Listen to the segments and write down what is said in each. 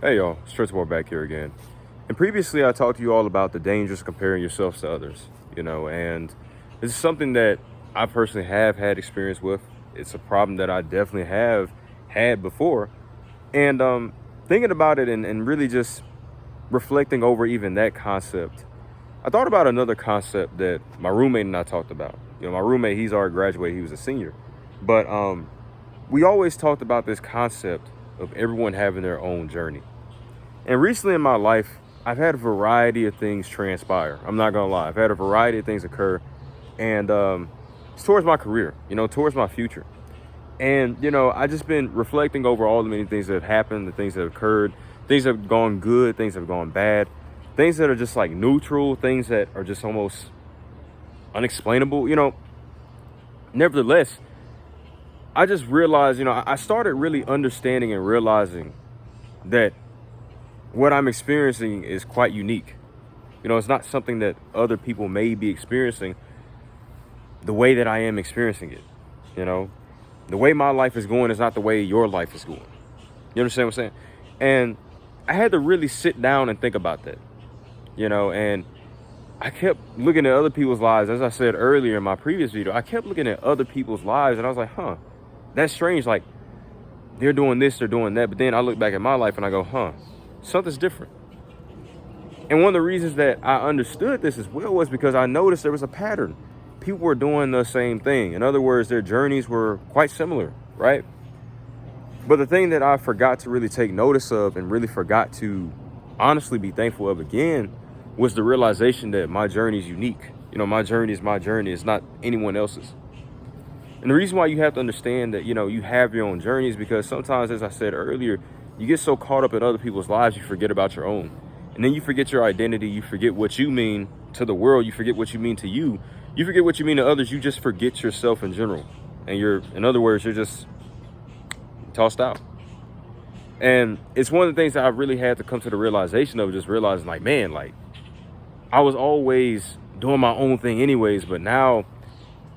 Hey y'all, Stretchmore back here again. And previously I talked to you all about the dangers of comparing yourselves to others, and this is something that I personally have had experience with. It's a problem that I definitely have had before. And thinking about it and really just reflecting over even that concept, I thought about another concept that my roommate and I talked about. My roommate, he's already graduated, he was a senior. But we always talked about this concept of everyone having their own journey. And recently in my life, I've had a variety of things transpire. I'm not gonna lie. I've had a variety of things occur. And it's towards my career, towards my future. And, I just been reflecting over all the many things that have happened, the things that have occurred, things that have gone good, things that have gone bad, things that are just like neutral, things that are just almost unexplainable, Nevertheless, I just realized, I started really understanding and realizing that what I'm experiencing is quite unique. It's not something that other people may be experiencing the way that I am experiencing it. The way my life is going is not the way your life is going. You understand what I'm saying? And I had to really sit down and think about that, and I kept looking at other people's lives. As I said earlier in my previous video, I kept looking at other people's lives and I was like, that's strange. Like, they're doing this, they're doing that. But then I look back at my life and I go, something's different. And one of the reasons that I understood this as well was because I noticed there was a pattern. People were doing the same thing. In other words, their journeys were quite similar, right? But the thing that I forgot to really take notice of and really forgot to honestly be thankful of again was the realization that my journey is unique. My journey is my journey. It's not anyone else's. And the reason why you have to understand that, you have your own journey is because sometimes, as I said earlier, you get so caught up in other people's lives, you forget about your own. And then you forget your identity. You forget what you mean to the world. You forget what you mean to you. You forget what you mean to others. You just forget yourself in general. And in other words, you're just tossed out. And it's one of the things that I really had to come to the realization of, just realizing like, man, like I was always doing my own thing anyways, but now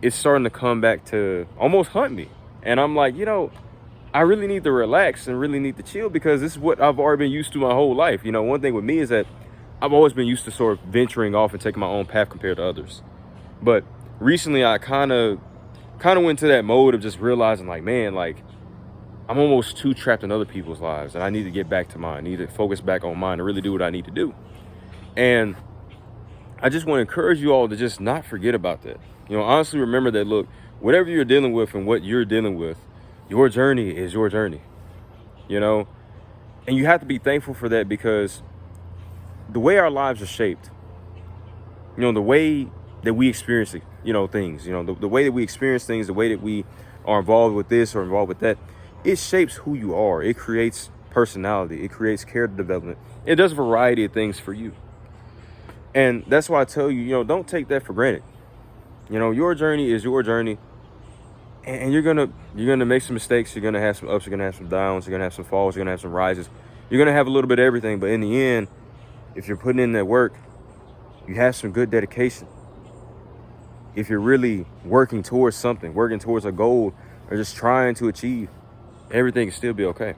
it's starting to come back to almost hunt me. And I'm like, I really need to relax and really need to chill because this is what I've already been used to my whole life. One thing with me is that I've always been used to sort of venturing off and taking my own path compared to others. But recently I kind of went to that mode of just realizing like, man, like I'm almost too trapped in other people's lives and I need to get back to mine. I need to focus back on mine and really do what I need to do. And I just want to encourage you all to just not forget about that. Honestly, remember that, look, whatever you're dealing with and what you're dealing with, your journey is your journey, and you have to be thankful for that because the way our lives are shaped, the way that we experience it, things, the way that we experience things, the way that we are involved with this or involved with that, it shapes who you are. It creates personality. It creates character development. It does a variety of things for you. And that's why I tell you, don't take that for granted. Your journey is your journey. And you're gonna make some mistakes. You're gonna have some ups. You're gonna have some downs. You're gonna have some falls. You're gonna have some rises. You're gonna have a little bit of everything. But in the end, if you're putting in that work, you have some good dedication. If you're really working towards something, working towards a goal, or just trying to achieve, everything can still be okay.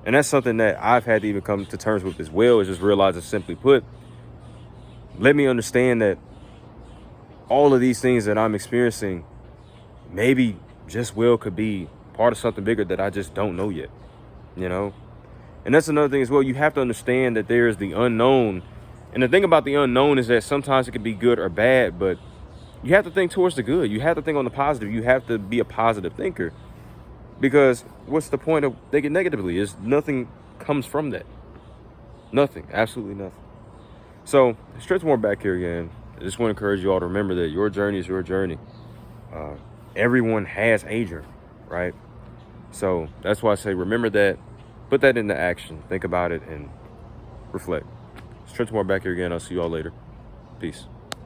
And that's something that I've had to even come to terms with as well, is just realizing, simply put, let me understand that all of these things that I'm experiencing maybe just could be part of something bigger that I just don't know yet, And that's another thing as well. You have to understand that there's the unknown. And the thing about the unknown is that sometimes it can be good or bad, but you have to think towards the good. You have to think on the positive. You have to be a positive thinker, because what's the point of thinking negatively? Nothing comes from that. Nothing, absolutely nothing. So Stretchmore back here again. I just want to encourage you all to remember that your journey is your journey. Everyone has a journey, right? So that's why I say, remember that, put that into action, think about it, and reflect. Stretchmore back here again. I'll see you all later. Peace.